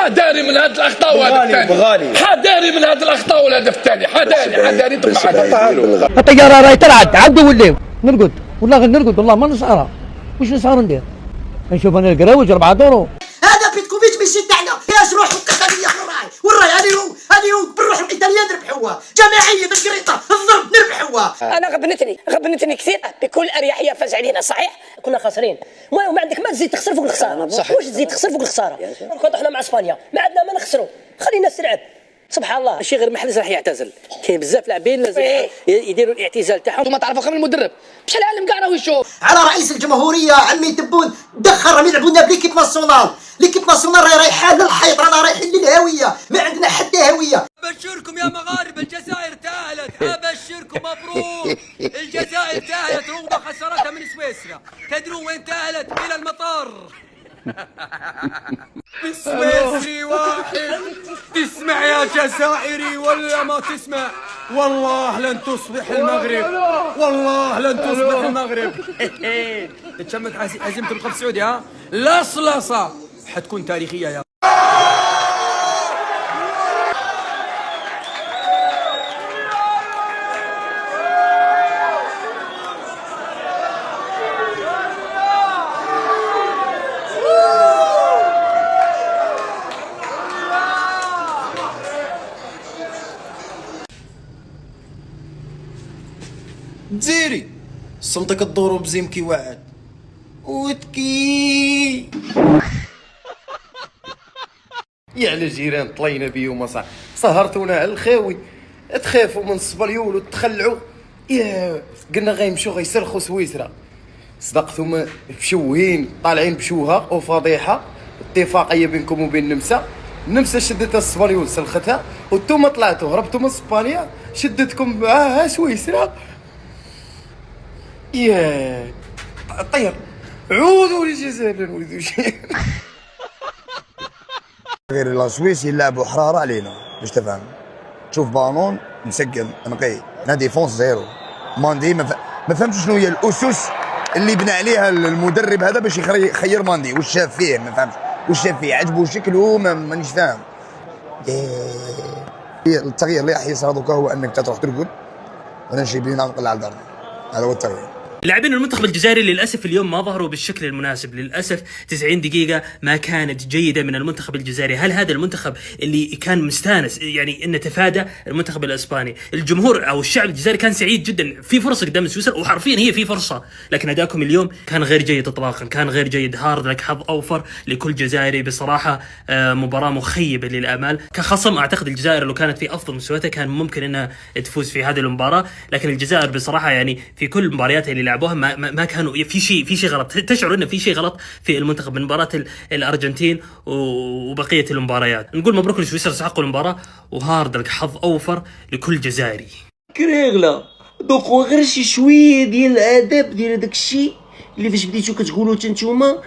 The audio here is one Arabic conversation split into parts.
حذاري من هذه الاخطاء والهدف الثاني، حذاري من هذه الاخطاء والهدف الثاني، حذاري الطياره راهي تلعب عبدوا ولاو نرقد والله غير نرقد والله ما نسهرها. واش نسهر ندير؟ نشوف انا القراوج 4 دورو. هذا بيتكوفيتش ماشي تاعنا، فيهاش روح القتاليه والراي هذه بالروح القتاليه نربحوها، جماعيه بالقريطه الضرب نربحوها. انا غبنتني كثير بكل اريحيه فاز علينا صحيح كنا خاسرين. المهم ما عندك ما تزيد تخسر فوق الخساره، واش تزيد تخسر فوق الخساره؟ كنا احنا مع اسبانيا ما عندنا ما نخسروا، خلينا تلعب. سبحان الله ماشي غير محرز راح يعتزل، كاين بزاف لاعبين لازم يديروا الاعتزال تاعهم وما تعرفوا خير من المدرب. مش العالم كاع راهو يشوف على رئيس الجمهوريه عمي تبون راهم يلعبوا لنا بليكيب ناسيونال، ليكيب ناسيونال راهي رايحه للحيط، رانا رايحين للهويه، ما عندنا حتى هويه. ابشركم يا مغاربه الجزائر تاهلت، ابشركم مبروك الجزائر تاهلت رغم خسارتها من سويسرا. تدرون وين تاهلت؟ الى المطار. سويسري واحد. تسمع يا جزائري ولا ما تسمع؟ والله لن تصبح المغرب، والله لن تصبح المغرب. تشمت هزيمة القطب السعودي ها؟ لصلصة حتكون تاريخية يا تزيري صمتك الدورو بزيمكي واعد وتكي يا الجيران طلينا بيهم صح سهرتونا على الخاوي، تخافوا من الصبليول وتخلعوا. يا قلنا غيمشوا غيسرخوا سويسرا، صدقتم بشوهين طالعين بشوهه وفضيحه. اتفاقيه بينكم وبين النمسا شدت الصبليول سلختها، وانتم طلعتوا هربتوا من اسبانيا شدتكم معاها سويسرا. ياه طير عودوا للجزائر ولدوا شي. غير السويس يلعبوا حراره علينا باش تفهم. تشوف بالون مسقم نقي، لا ديفونس زيرو. ماندي ما فهمتش شنو هي الاسس اللي بنى عليها المدرب هذا باش يخير ماندي. واش شاف فيه ما فهمتش، واش شاف فيه عجبو شكله مانيش فاهم. التغيير اللي راح يصير هذوك هو انك تروح ترقد وانا نمشي بينا نقلع على الدار. هذا هو التغيير. لاعبين المنتخب الجزائري للاسف اليوم ما ظهروا بالشكل المناسب، للاسف 90 دقيقه ما كانت جيده من المنتخب الجزائري. هل هذا المنتخب اللي كان مستانس يعني انه تفادى المنتخب الاسباني؟ الجمهور او الشعب الجزائري كان سعيد جدا، في فرصه قدام سويسرا وحرفيا هي في فرصه، لكن اداءكم اليوم كان غير جيد اطلاقا، كان غير جيد. هارد لك حظ اوفر لكل جزائري بصراحه. مباراه مخيبه للامال. كخصم اعتقد الجزائر لو كانت في افضل مستوياتها كان ممكن انها تفوز في هذه المباراه، لكن الجزائر بصراحه يعني في كل مبارياتها اللي لعبوها ما كانوا في شيء غلط. تشعر انه في شيء غلط في المنتخب من مباراه الارجنتين وبقيه المباريات. نقول مبروك لسويسرا، استحقوا المباراه، وهارد لك حظ اوفر لكل جزائري. كريغلا دوقوا غير شي شويه ديال الاداب ديال داك الشيء اللي فاش بديتو كتقولوا نتوما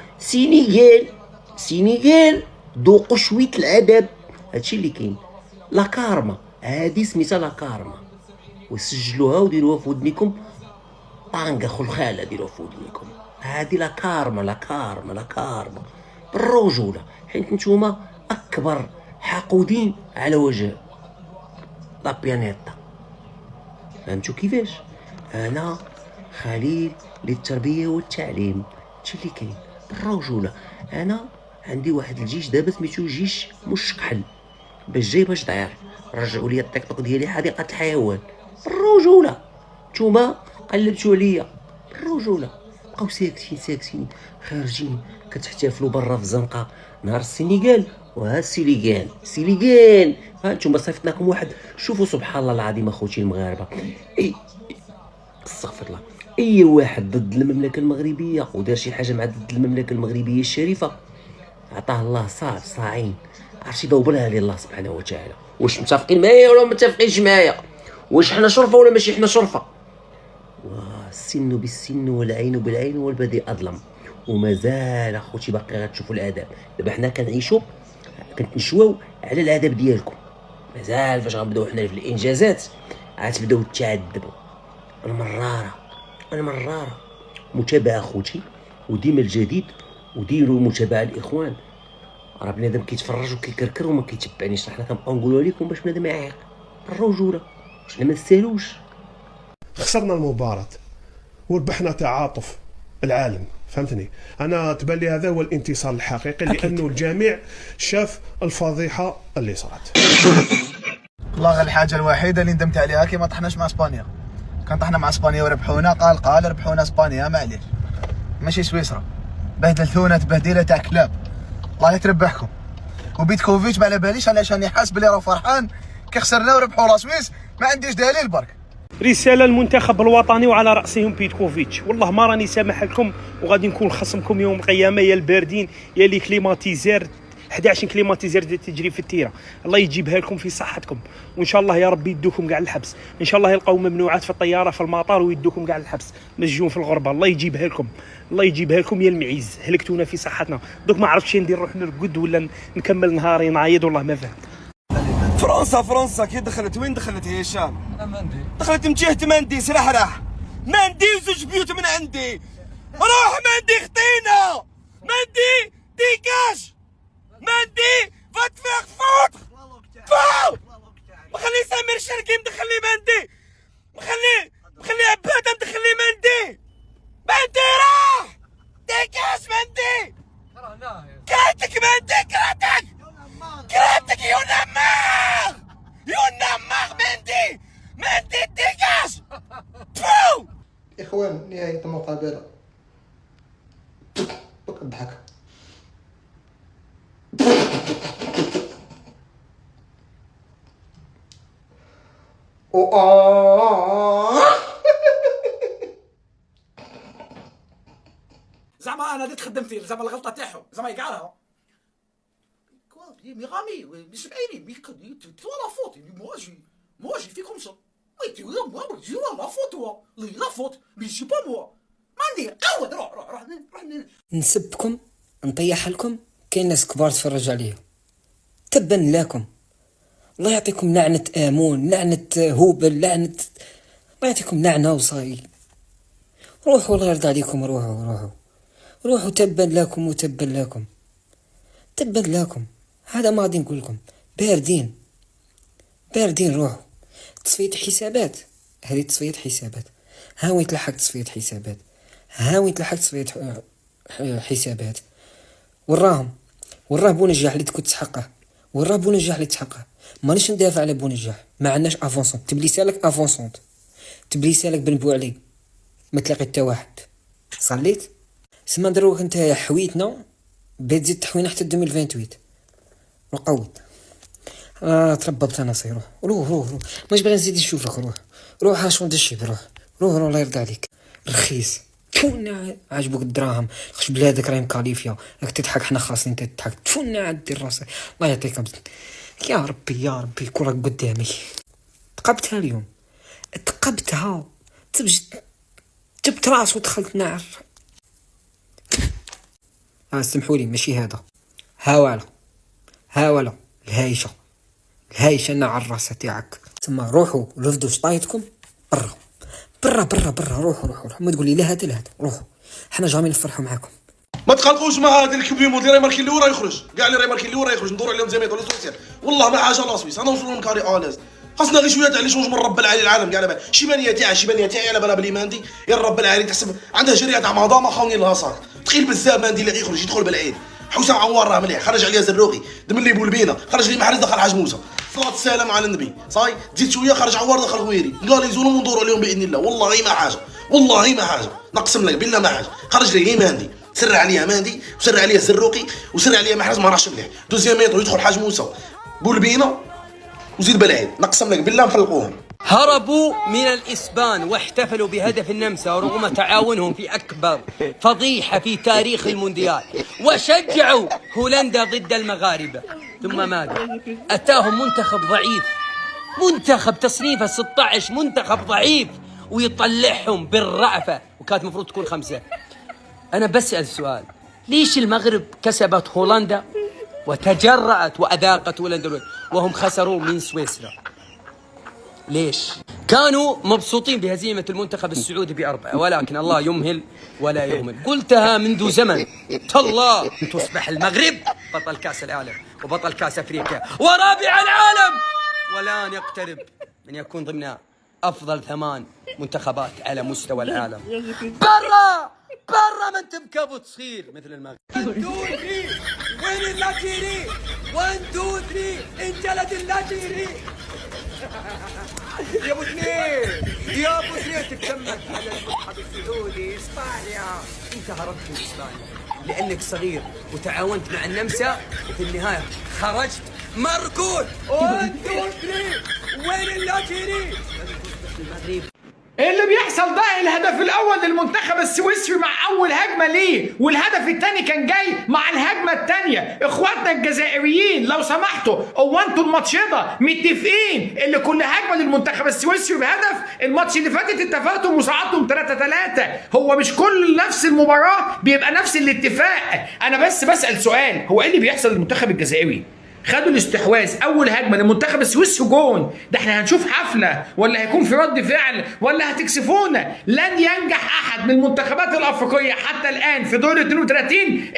سينيغال دوقوا شويه الاداب. هادشي اللي كاين. لا كارما هادي سميتها لا كارما، وسجلوها وديروها في ودنيكم. طانقه خلخاله ديروها في ودنيكم. هادي لا كارما بالرجوله، حيت نتوما اكبر حقودين على وجه لا بيانيتا. فهمتوا كيفاش؟ انا خليل للتربيه والتعليم. هادشي اللي كاين بالرجوله. انا عندي واحد الجيش دابا سميتو جيش مشكحل باش داير. رجعوا لي الطقطق ديالي حديقه الحيوان بالرجوله. نتوما قلبتوا عليا بالرجوله، بقاو ساكتين خارجين كتحتفلوا برا في الزنقه نهار السينيغال. وها سيليغال هانتوما صيفطناكم واحد. شوفوا سبحان الله العظيم اخوتي المغاربه، استغفر الله، اي واحد ضد المملكه المغربيه ودار شي حاجه مع ضد المملكه المغربيه الشريفه عطاه الله صاعين. عرفتي ضوبلها لي الله سبحانه وتعالى. واش متفقين معايا ولا متفقينش معايا؟ واش حنا شرفه ولا ماشي حنا شرفه؟ السن بالسن والعين بالعين والبدي اظلم. ومازال اخوتي باقي غتشوفوا الاداب. دابا حنا كنتنشواو على الاداب ديالكم. مازال فاش غنبداو حنا في الانجازات غتبداو تعذبوا. انا مراره متابعه اخوتي، وديما الجديد، وديروا متابعه الاخوان. راه بنادم كيتفرج وكيكركر وما كيتبعنيش، حنا كنبقاو نقولوا لكم باش بنادم يعيق الرجوله، حنا ما نستاهلوش. خسرنا المباراة وربحنا تعاطف العالم، فهمتني؟ انا تبان لي هذا هو الانتصار الحقيقي، لانه الجميع شاف الفضيحه اللي صارت. والله غير الحاجه الوحيده اللي ندمت عليها كي ما طحناش مع اسبانيا. كان طحنا مع اسبانيا وربحونا، قال ربحونا اسبانيا، معليش ماشي سويسرا، بهدلتونا تبهديله تاع كلاب، الله يتربحكم. وبيتكوفيتش ما على باليش علشان يحس بلي راه فرحان كي خسرنا وربحوا لا سويس، ما عنديش دليل برك. رسالة للمنتخب الوطني وعلى رأسهم بيتكوفيتش، والله ما راني سامح لكم وغادي نكون خصمكم يوم القيامة، يا الباردين يا لي كليماتيزير 11 كليماتيزير تجري في التيرة، الله يجيبها لكم في صحتكم، وإن شاء الله يا ربي يدوكم كاع الحبس، إن شاء الله يلقاو ممنوعات في الطيارة في المطار ويدوكم كاع الحبس، مسجون في الغربة، الله يجيبها لكم، الله يجيبها لكم يا المعيز، هلكتونا في صحتنا، دوك ما عرفتش ندير نروح نرقد ولا نكمل نهاري نعيط، والله ما فهمت. فرنسا كي دخلت وين دخلت هشام؟ دخلت مجهة مندي سرحرح، مندي وزوج بيوت من عندي، روح مندي خطينا، مندي ديكاج، مندي فتفيق فوت فو، مخلي سمير شركي مدخلي مندي، مخلي عباده مدخلي مندي راح ديكاج مندي، كرهتك مندي كرهتك يونماغ مندي ديكاج فو. اخوان نهايه المقابله الضحك. زعما انا درت خدمتي، زعما الغلطه تاعهم زعما يقعرها مي غامي مي سبعيني مي تو لا فوت moi j'ai fait comme ça oui tu vois moi je vois la faute toi la faute mais c'est pas moi ما ندير عاود روح نسبكم نطيح لكم، كاين ناس كبار تفرج عليهم، تبا لكم، الله يعطيكم لعنة آمون، لعنة هوبل، لعنة، الله يعطيكم لعنة وصاي. روحوا الله يرضى عليكم، روحوا تبا لكم وتبا لكم، هذا ما غادي نقول لكم، باردين روحوا. تصفية حسابات، هذه تصفية حسابات، هاوي تلحق تصفية حسابات، وراه بونجاح اللي تكون تحقه، مانيش ندافع على بونجاح، ما عندناش افونسون، تبليسالك افونسونت، تبليسالك بن بوعلي، ما تلاقي حتى واحد، صليت سما دروك انت حويتنا بتزيد تحوينا حتى 2028 وقود. ترببت انا صي، روح ماش باغي نزيد نشوفك، روح هاشون الشيب، روح الله يرضى عليك، رخيص تفونا عجبك الدراهم، خش بلادك راهي مكاليفيا، راك تضحك حنا خاصين تضحك، تفونا عاد دير راسك، الله يعطيك يا ربي كره قدامي، تقبتها اليوم، تقبتها جبت راس ودخلت نار. سمحوا لي ماشي هذا، هاولا الهايشه ناع الراسه تاعك، تما روحوا رفدوا شطايتكم برا، روحوا ما تقول لي لا هذا روحوا، حنا جامي نفرحوا معاكم. ما تقلقوش مع هذا الكبيمو اللي راهي ماركي اللي ورا يخرج، كاع اللي راهي ماركي اللي ورا يخرج، ندوروا عليهم زي ما يطولوا سوسيال، والله ما حاجه لا سويس، انا وصلوا لهم كاري اوناز، خاصنا غير شويه تاع لي شونج من رب العالي العالم كاع على بال شيمانيه تاعي على بالها بلي ماندي يا رب العالي تحسب عندها جريعه تاع مضامه خاوني لها صاك، تخيل بزاف ماندي اللي يخرج يدخل بالعين، حسام عوار راه مليح، خرج عليا زروقي، دم اللي بولبينا، خرج لي محرز دخل حاج موسى، صلاة السلام على النبي، صاي تزيد شويه خرج عوار دخل غويري، قال يزولهم وندوروا عليهم باذن الله، والله ما حاجه، نقسم لك بالله ما حاجه، خرج لي ماندي، سر عليها ماندي وسر عليها زروقي وسر عليها محرز ما راحش مليح، دوزيام ميطو يدخل حاج موسى بولبينا وزيد بالعيد، نقسم لك بالله نفلقوهم. هربوا من الإسبان واحتفلوا بهدف النمسا رغم تعاونهم في أكبر فضيحة في تاريخ المونديال، وشجعوا هولندا ضد المغاربة، ثم ماذا؟ أتاهم منتخب ضعيف، منتخب تصنيفه 16، منتخب ضعيف، ويطلعهم بالرأفة، وكانت مفروض تكون 5. أنا بسأل سؤال، ليش المغرب كسبت هولندا وتجرأت وأذاقت هولندا وهم خسروا من سويسرا؟ ليش؟ كانوا مبسوطين بهزيمة المنتخب السعودي ب4، ولكن الله يمهل ولا يهمل، قلتها منذ زمن، تالله تصبح المغرب بطل كاس العالم وبطل كاس افريقيا ورابع العالم، والان يقترب من يكون ضمن افضل 8 منتخبات على مستوى العالم. برا من تبكى ابو تصير مثل المغرب. 1 2 3 وين اللاجيري؟ 1 2 3 انجلد اللاجيري. يا ابو اثنين تكمل على المنتخب السعودي. اسبانيا انت هربت من اسبانيا لانك صغير وتعاونت مع النمسا وفي النهايه خرجت مركون. 1 2 3 وين اللاجيري؟ المغرب. اللي بيحصل ده الهدف الاول للمنتخب السويسري مع اول هجمه ليه، والهدف الثاني كان جاي مع الهجمه الثانيه. اخواتنا الجزائريين لو سمحتوا، هو انتوا الماتش ده متفقين اللي كل هجمه للمنتخب السويسري بهدف؟ الماتش اللي فاتت اتفقتم وصعدتم 3-3. هو مش كل نفس المباراه بيبقى نفس الاتفاق. انا بس بسال سؤال، هو ايه اللي بيحصل للمنتخب الجزائري؟ خدوا الاستحواذ اول هجمه للمنتخب السويسري جون، ده احنا هنشوف حفله ولا هيكون في رد فعل ولا هتكسفونا؟ لن ينجح احد من المنتخبات الافريقيه حتى الان في دور 32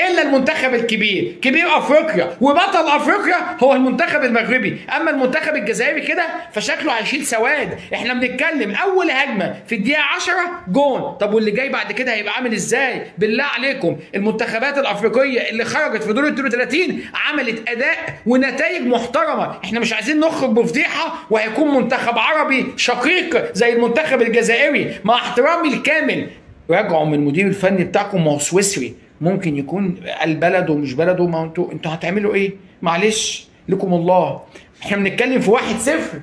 الا المنتخب الكبير، كبير افريقيا وبطل افريقيا هو المنتخب المغربي. اما المنتخب الجزائري كده فشكله هيشيل سواد. احنا بنتكلم اول هجمه في الدقيقه 10 جون، طب واللي جاي بعد كده هيبقى عامل ازاي؟ بالله عليكم المنتخبات الافريقيه اللي خرجت في دور 32 عملت اداء ونتائج محترمه. احنا مش عايزين نخرج بفضيحه وهيكون منتخب عربي شقيق زي المنتخب الجزائري. مع احترامي الكامل، راجعوا من المدير الفني بتاعكم، ما هو سويسري، ممكن يكون البلد ومش بلده. ما انتوا هتعملوا ايه؟ معلش لكم الله. احنا بنتكلم في 1-0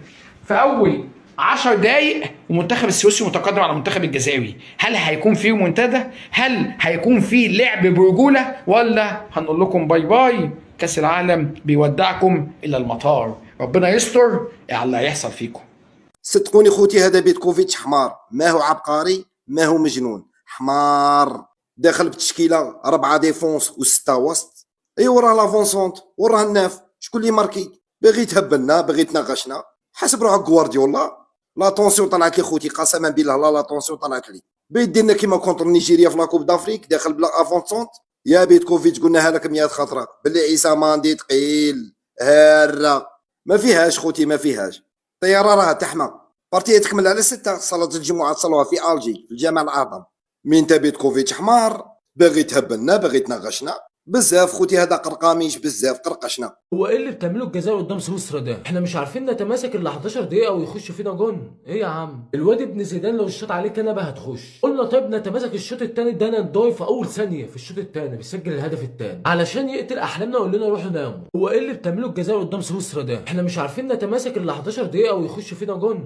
في اول 10 دقايق ومنتخب السويسري متقدم على المنتخب الجزائري. هل هيكون فيه منتدى؟ هل هيكون فيه لعب برجوله؟ ولا هنقول لكم باي باي، كاس العالم بيودعكم الى المطار، ربنا يستر على اللي هيحصل فيكم. صدقوني خوتي هذا بيتكوفيتش حمار، ما هو عبقري، ما هو مجنون، حمار. داخل بتشكيله 4 ديفونس و6 وسط. اي وراه لافونسونت وراه الناف، شكون اللي ماركي؟ باغي تهبلنا، باغي تناقشنا. حسب روحك غوارديولا. لا طونسيون طلعت لي خوتي، قسما بالله لا طونسيون طلعت لي. بيديرنا كيما كونتر نيجيريا في لاكوب دافريك، داخل بلا افونسونت. يا بيتكوفيتش قلناها لك 100 خطره باللي عيسى ماندي ثقيل هارة، ما فيهاش خوتي ما فيهاش. طياره راها تحمى، بارتيه تكمل على 6. صلاه الجمعه تصلوها في الجي في الجامع الاعظم. مين تا بيتكوفيتش حمار، باغي تهبلنا، باغي تناقشنا بزاف خوتي. هذا قرقاميش بزاف، قرقشنا. هو ايه اللي بتعملوا الجزائر قدام سويسرا ده؟ احنا مش عارفين نتماسك الا 11 دقيقه ويخش فينا جون. ايه يا عم الواد ابن زيدان لو الشوط عليه كنبه هتخش. قلنا طيب نتماسك الشوط الثاني، ده ندوي في اول ثانيه في الشوط الثاني بيسجل الهدف الثاني علشان يقتل احلامنا ويقول لنا روحوا ناموا. هو ايه اللي بتعملوا الجزائر قدام سويسرا ده؟ احنا مش عارفين نتماسك الا 11 دقيقه ويخش فينا جون.